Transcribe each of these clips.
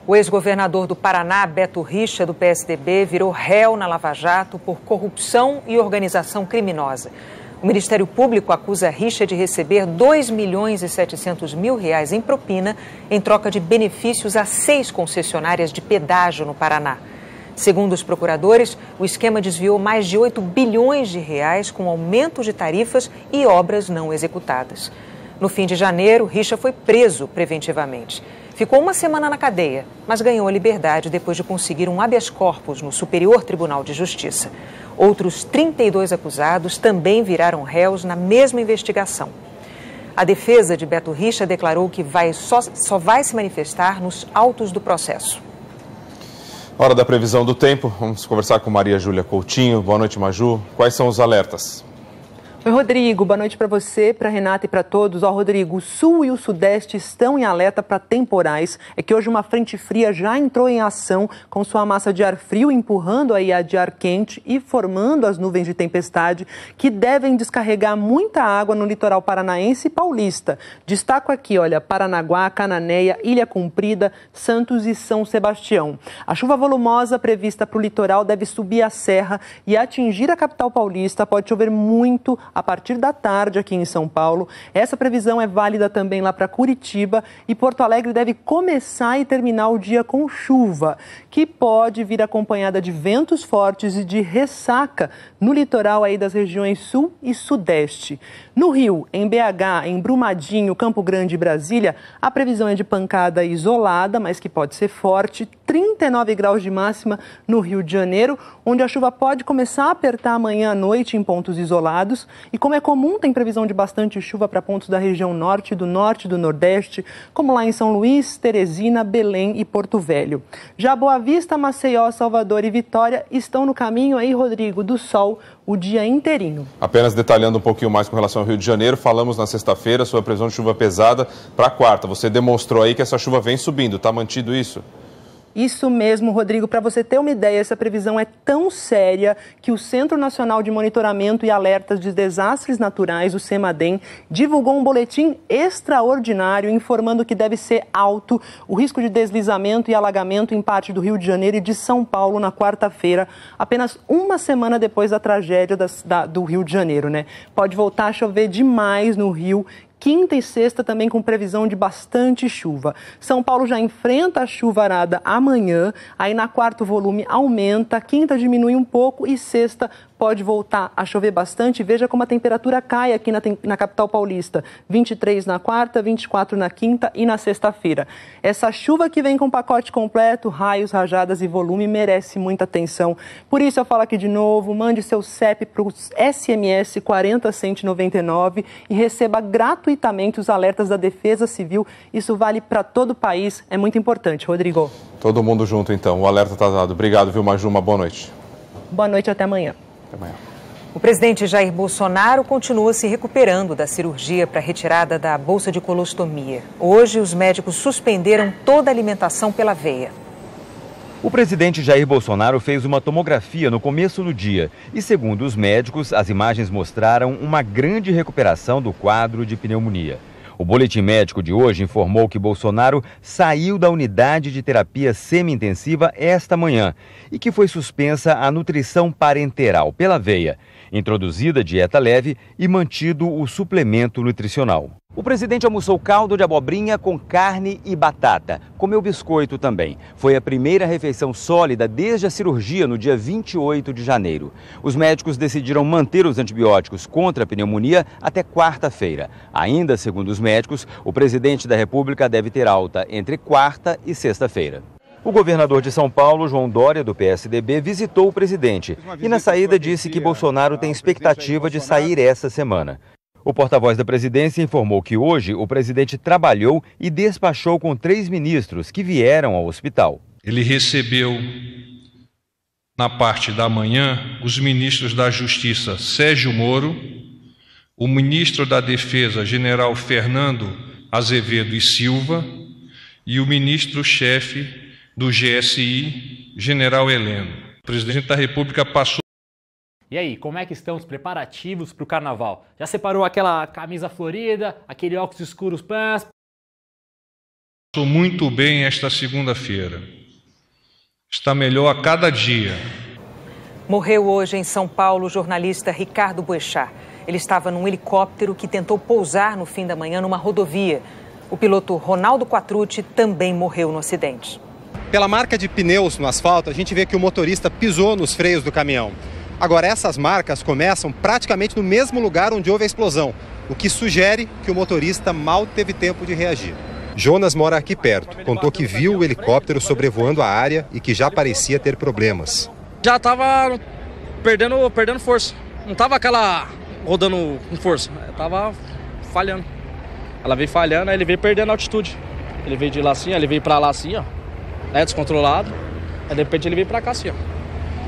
O ex-governador do Paraná, Beto Richa, do PSDB, virou réu na Lava Jato por corrupção e organização criminosa. O Ministério Público acusa Richa de receber R$ 2.700.000 em propina em troca de benefícios a 6 concessionárias de pedágio no Paraná. Segundo os procuradores, o esquema desviou mais de R$ 8 bilhões com aumento de tarifas e obras não executadas. No fim de janeiro, Richa foi preso preventivamente. Ficou uma semana na cadeia, mas ganhou a liberdade depois de conseguir um habeas corpus no Superior Tribunal de Justiça. Outros 32 acusados também viraram réus na mesma investigação. A defesa de Beto Richa declarou que só vai se manifestar nos autos do processo. Hora da previsão do tempo. Vamos conversar com Maria Júlia Coutinho. Boa noite, Maju. Quais são os alertas? Oi, Rodrigo. Boa noite para você, para Renata e para todos. Rodrigo, o sul e o sudeste estão em alerta para temporais. É que hoje uma frente fria já entrou em ação com sua massa de ar frio empurrando aí a de ar quente e formando as nuvens de tempestade que devem descarregar muita água no litoral paranaense e paulista. Destaco aqui, olha, Paranaguá, Cananéia, Ilha Comprida, Santos e São Sebastião. A chuva volumosa prevista para o litoral deve subir a serra e atingir a capital paulista. Pode chover muito a partir da tarde aqui em São Paulo. Essa previsão é válida também lá para Curitiba e Porto Alegre deve começar e terminar o dia com chuva, que pode vir acompanhada de ventos fortes e de ressaca no litoral aí das regiões sul e sudeste. No Rio, em BH, em Brumadinho, Campo Grande e Brasília, a previsão é de pancada isolada, mas que pode ser forte, 39 graus de máxima no Rio de Janeiro, onde a chuva pode começar a apertar amanhã à noite em pontos isolados. E como é comum, tem previsão de bastante chuva para pontos da região norte e do nordeste, como lá em São Luís, Teresina, Belém e Porto Velho. Já Boa Vista, Maceió, Salvador e Vitória estão no caminho aí, Rodrigo, do sol o dia inteirinho. Apenas detalhando um pouquinho mais com relação ao Rio de Janeiro, falamos na sexta-feira sobre a previsão de chuva pesada para a quarta. Você demonstrou aí que essa chuva vem subindo, está mantido isso? Isso mesmo, Rodrigo. Para você ter uma ideia, essa previsão é tão séria que o Centro Nacional de Monitoramento e Alertas de Desastres Naturais, o CEMADEM, divulgou um boletim extraordinário informando que deve ser alto o risco de deslizamento e alagamento em parte do Rio de Janeiro e de São Paulo na quarta-feira, apenas uma semana depois da tragédia do Rio de Janeiro, né? Pode voltar a chover demais no Rio. Quinta e sexta também com previsão de bastante chuva. São Paulo já enfrenta a chuvarada amanhã, aí na quarta o volume aumenta, quinta diminui um pouco e sexta pode voltar a chover bastante. Veja como a temperatura cai aqui na capital paulista. 23 na quarta, 24 na quinta e na sexta-feira. Essa chuva que vem com pacote completo, raios, rajadas e volume, merece muita atenção. Por isso eu falo aqui de novo, mande seu CEP para o SMS 40199 e receba gratuitamente os alertas da Defesa Civil. Isso vale para todo o país, é muito importante. Rodrigo. Todo mundo junto então, o alerta está dado. Obrigado, viu, Maju? Uma boa noite. Boa noite, até amanhã. Até amanhã. O presidente Jair Bolsonaro continua se recuperando da cirurgia para a retirada da bolsa de colostomia. Hoje, os médicos suspenderam toda a alimentação pela veia. O presidente Jair Bolsonaro fez uma tomografia no começo do dia e, segundo os médicos, as imagens mostraram uma grande recuperação do quadro de pneumonia. O boletim médico de hoje informou que Bolsonaro saiu da unidade de terapia semi-intensiva esta manhã e que foi suspensa a nutrição parenteral pela veia, introduzida dieta leve e mantido o suplemento nutricional. O presidente almoçou caldo de abobrinha com carne e batata. Comeu biscoito também. Foi a primeira refeição sólida desde a cirurgia no dia 28 de janeiro. Os médicos decidiram manter os antibióticos contra a pneumonia até quarta-feira. Ainda, segundo os médicos, o presidente da República deve ter alta entre quarta e sexta-feira. O governador de São Paulo, João Dória, do PSDB, visitou o presidente e na saída disse que Bolsonaro tem expectativa de sair essa semana. O porta-voz da presidência informou que hoje o presidente trabalhou e despachou com 3 ministros que vieram ao hospital. Ele recebeu, na parte da manhã, os ministros da Justiça Sérgio Moro, o ministro da Defesa, general Fernando Azevedo e Silva, e o ministro-chefe do GSI, general Heleno. O presidente da República passou. E aí, como é que estão os preparativos para o carnaval? Já separou aquela camisa florida, aquele óculos escuros, Estou muito bem esta segunda-feira. Está melhor a cada dia. Morreu hoje em São Paulo o jornalista Ricardo Boechat. Ele estava num helicóptero que tentou pousar no fim da manhã numa rodovia. O piloto Ronaldo Quattrucci também morreu no acidente. Pela marca de pneus no asfalto, a gente vê que o motorista pisou nos freios do caminhão. Agora, essas marcas começam praticamente no mesmo lugar onde houve a explosão, o que sugere que o motorista mal teve tempo de reagir. Jonas mora aqui perto. Contou que viu o helicóptero sobrevoando a área e que já parecia ter problemas. Já estava perdendo força. Não estava aquela rodando com força. Estava falhando. Ela veio falhando, aí ele veio perdendo altitude. Ele veio de lá assim, ele veio para lá assim, ó. Descontrolado. Aí de repente ele veio para cá assim, ó.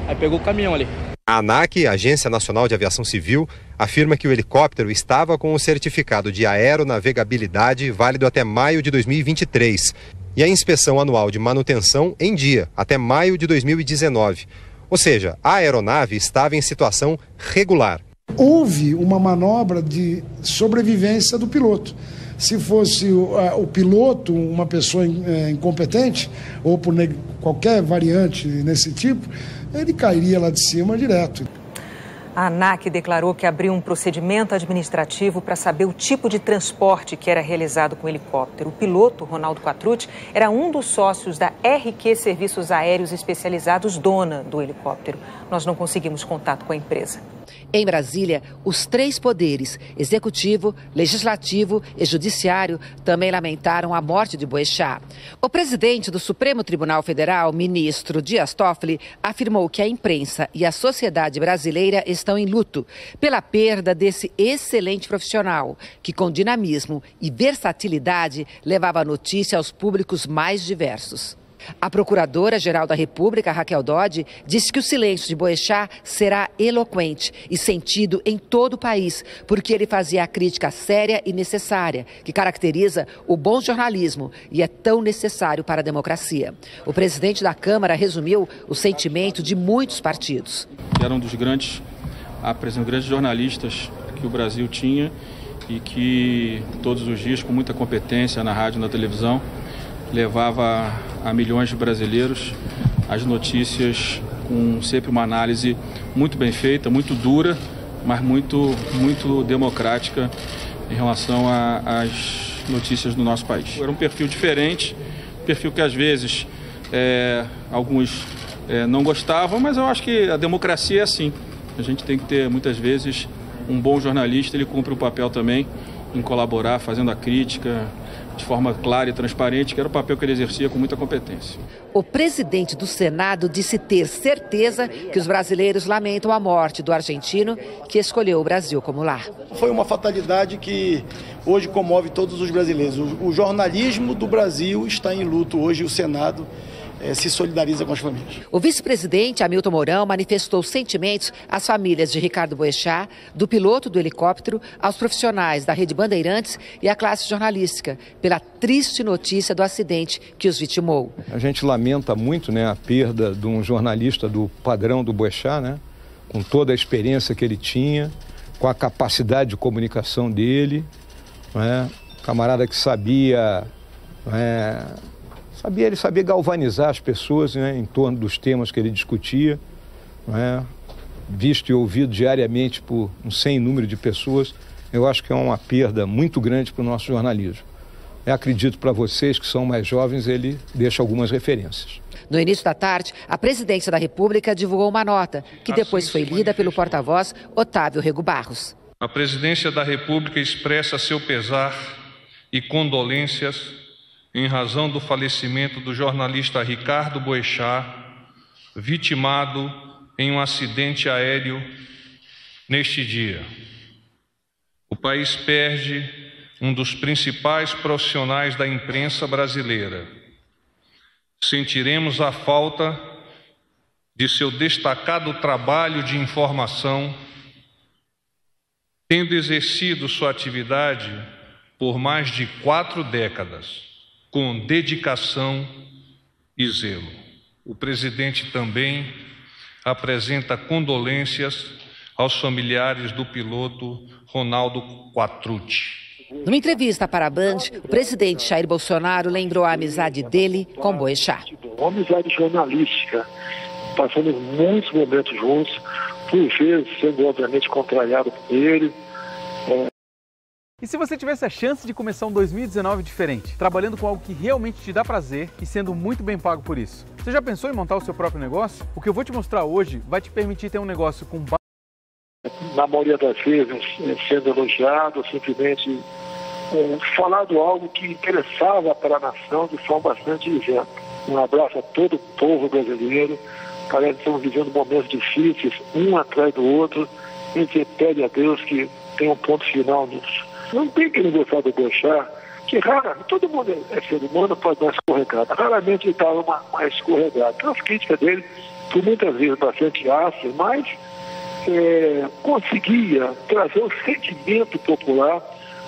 Aí pegou o caminhão ali. A ANAC, Agência Nacional de Aviação Civil, afirma que o helicóptero estava com o certificado de aeronavegabilidade válido até maio de 2023 e a inspeção anual de manutenção em dia, até maio de 2019. Ou seja, a aeronave estava em situação regular. Houve uma manobra de sobrevivência do piloto. Se fosse o piloto uma pessoa incompetente, ou por qualquer variante nesse tipo, ele cairia lá de cima direto. A ANAC declarou que abriu um procedimento administrativo para saber o tipo de transporte que era realizado com o helicóptero. O piloto, Ronaldo Quattrucci, era um dos sócios da RQ Serviços Aéreos Especializados, dona do helicóptero. Nós não conseguimos contato com a empresa. Em Brasília, os três poderes, executivo, legislativo e judiciário, também lamentaram a morte de Boechat. O presidente do Supremo Tribunal Federal, ministro Dias Toffoli, afirmou que a imprensa e a sociedade brasileira estão em luto pela perda desse excelente profissional, que com dinamismo e versatilidade levava a notícia aos públicos mais diversos. A Procuradora-Geral da República, Raquel Dodge, disse que o silêncio de Boechat será eloquente e sentido em todo o país, porque ele fazia a crítica séria e necessária, que caracteriza o bom jornalismo e é tão necessário para a democracia. O presidente da Câmara resumiu o sentimento de muitos partidos. Era um dos grandes jornalistas que o Brasil tinha e que todos os dias, com muita competência na rádio e na televisão, levava a milhões de brasileiros as notícias com sempre uma análise muito bem feita, muito dura, mas muito democrática em relação às notícias do nosso país. Era um perfil diferente, perfil que às vezes alguns não gostavam, mas eu acho que a democracia é assim. A gente tem que ter, muitas vezes, um bom jornalista, ele cumpre o papel também em colaborar, fazendo a crítica de forma clara e transparente, que era o papel que ele exercia com muita competência. O presidente do Senado disse ter certeza que os brasileiros lamentam a morte do argentino que escolheu o Brasil como lar. Foi uma fatalidade que hoje comove todos os brasileiros. O jornalismo do Brasil está em luto hoje, o Senado se solidariza com as famílias. O vice-presidente Hamilton Mourão manifestou sentimentos às famílias de Ricardo Boechat, do piloto do helicóptero, aos profissionais da Rede Bandeirantes e à classe jornalística, pela triste notícia do acidente que os vitimou. A gente lamenta muito, a perda de um jornalista do padrão do Boechat, com toda a experiência que ele tinha, com a capacidade de comunicação dele, camarada que sabia galvanizar as pessoas em torno dos temas que ele discutia, visto e ouvido diariamente por um sem número de pessoas. Eu acho que é uma perda muito grande para o nosso jornalismo. Eu acredito para vocês que são mais jovens, ele deixa algumas referências. No início da tarde, a presidência da República divulgou uma nota, que depois foi lida pelo porta-voz Otávio Rego Barros. A presidência da República expressa seu pesar e condolências em razão do falecimento do jornalista Ricardo Boechat, vitimado em um acidente aéreo neste dia. O país perde um dos principais profissionais da imprensa brasileira. Sentiremos a falta de seu destacado trabalho de informação, tendo exercido sua atividade por mais de 4 décadas. Com dedicação e zelo. O presidente também apresenta condolências aos familiares do piloto Ronaldo Quattrucci. Numa entrevista para a Band, o presidente Jair Bolsonaro lembrou a amizade dele com Boechat. Uma amizade jornalística, passando muitos momentos juntos, por vezes sendo obviamente contrariado por ele. E se você tivesse a chance de começar um 2019 diferente, trabalhando com algo que realmente te dá prazer e sendo muito bem pago por isso? Você já pensou em montar o seu próprio negócio? O que eu vou te mostrar hoje vai te permitir ter um negócio com... Na maioria das vezes, sendo elogiado, simplesmente falado algo que interessava para a nação de forma bastante isenta. Um abraço a todo o povo brasileiro. Parece que estamos vivendo momentos difíceis, um atrás do outro. A gente pede a Deus que tenha um ponto final nisso. Não tem que não gostar do Boechat, que raramente, todo mundo é ser humano, pode dar uma escorregada. Raramente ele estava uma escorregada. Então as críticas dele, por muitas vezes bastante ácidas, mas conseguia trazer o sentimento popular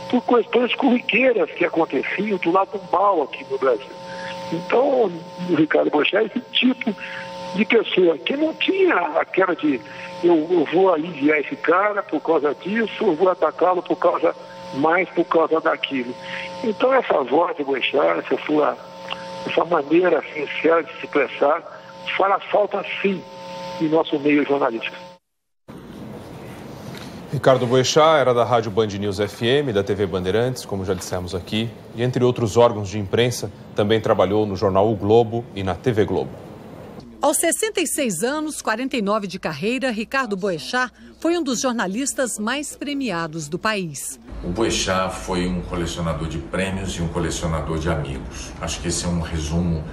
por questões corriqueiras que aconteciam do lado do mal aqui no Brasil. Então, o Ricardo Boechat é esse tipo de pessoa que não tinha aquela de eu vou aliviar esse cara por causa disso, eu vou atacá-lo por causa daquilo. Então essa voz de Boechat, essa maneira sincera de se expressar, faz falta sim em nosso meio jornalístico. Ricardo Boechat era da Rádio Band News FM, da TV Bandeirantes, como já dissemos aqui, e entre outros órgãos de imprensa, também trabalhou no jornal O Globo e na TV Globo. Aos 66 anos, 49 de carreira, Ricardo Boechat foi um dos jornalistas mais premiados do país. O Boechat foi um colecionador de prêmios e um colecionador de amigos. Acho que esse é um resumo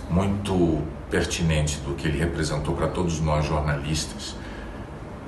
muito pertinente do que ele representou para todos nós jornalistas.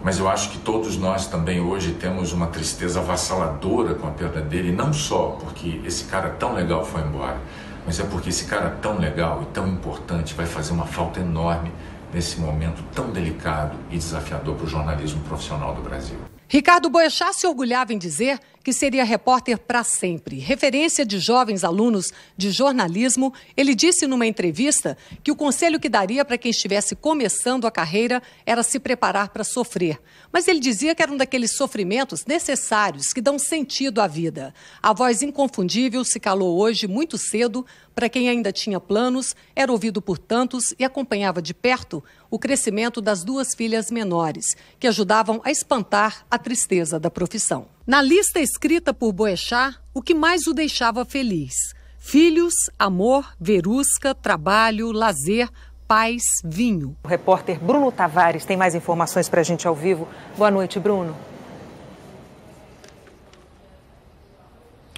Mas eu acho que todos nós também hoje temos uma tristeza avassaladora com a perda dele, não só porque esse cara tão legal foi embora, mas é porque esse cara tão legal e tão importante vai fazer uma falta enorme nesse momento tão delicado e desafiador para o jornalismo profissional do Brasil. Ricardo Boechat se orgulhava em dizer que seria repórter para sempre. Referência de jovens alunos de jornalismo, ele disse numa entrevista que o conselho que daria para quem estivesse começando a carreira era se preparar para sofrer. Mas ele dizia que era um daqueles sofrimentos necessários que dão sentido à vida. A voz inconfundível se calou hoje muito cedo para quem ainda tinha planos, era ouvido por tantos e acompanhava de perto o crescimento das duas filhas menores, que ajudavam a espantar a tristeza da profissão. Na lista escrita por Boechat, o que mais o deixava feliz? Filhos, amor, verusca, trabalho, lazer, paz, vinho. O repórter Bruno Tavares tem mais informações para a gente ao vivo. Boa noite, Bruno.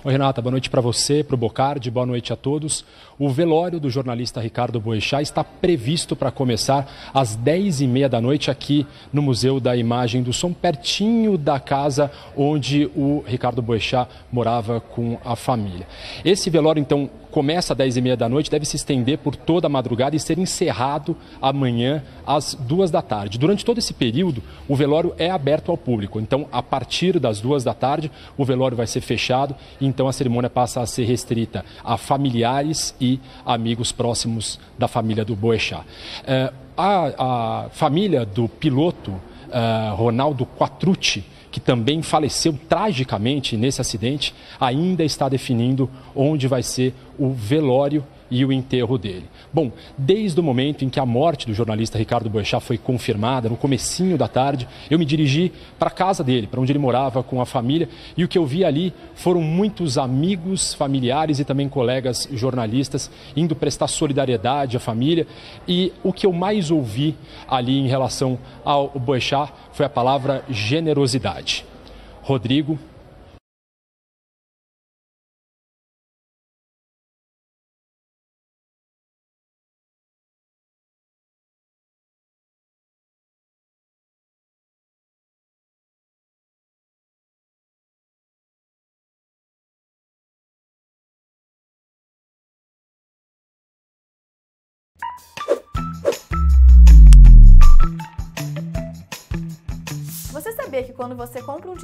Oi, Renata, boa noite para você, para o Bocardi, boa noite a todos. O velório do jornalista Ricardo Boechat está previsto para começar às 10h30 da noite aqui no Museu da Imagem do Som, pertinho da casa onde o Ricardo Boechat morava com a família. Esse velório, então, começa às 10h30 da noite, deve se estender por toda a madrugada e ser encerrado amanhã às 2 da tarde. Durante todo esse período, o velório é aberto ao público. Então, a partir das 2 da tarde, o velório vai ser fechado e então a cerimônia passa a ser restrita a familiares e amigos próximos da família do Boechat. A família do piloto Ronaldo Quattrucci, que também faleceu tragicamente nesse acidente, ainda está definindo onde vai ser o velório e o enterro dele. Bom, desde o momento em que a morte do jornalista Ricardo Boechat foi confirmada, no comecinho da tarde, eu me dirigi para a casa dele, para onde ele morava com a família, e o que eu vi ali foram muitos amigos, familiares e também colegas jornalistas indo prestar solidariedade à família, e o que eu mais ouvi ali em relação ao Boechat foi a palavra generosidade. Rodrigo. Você sabia que quando você compra um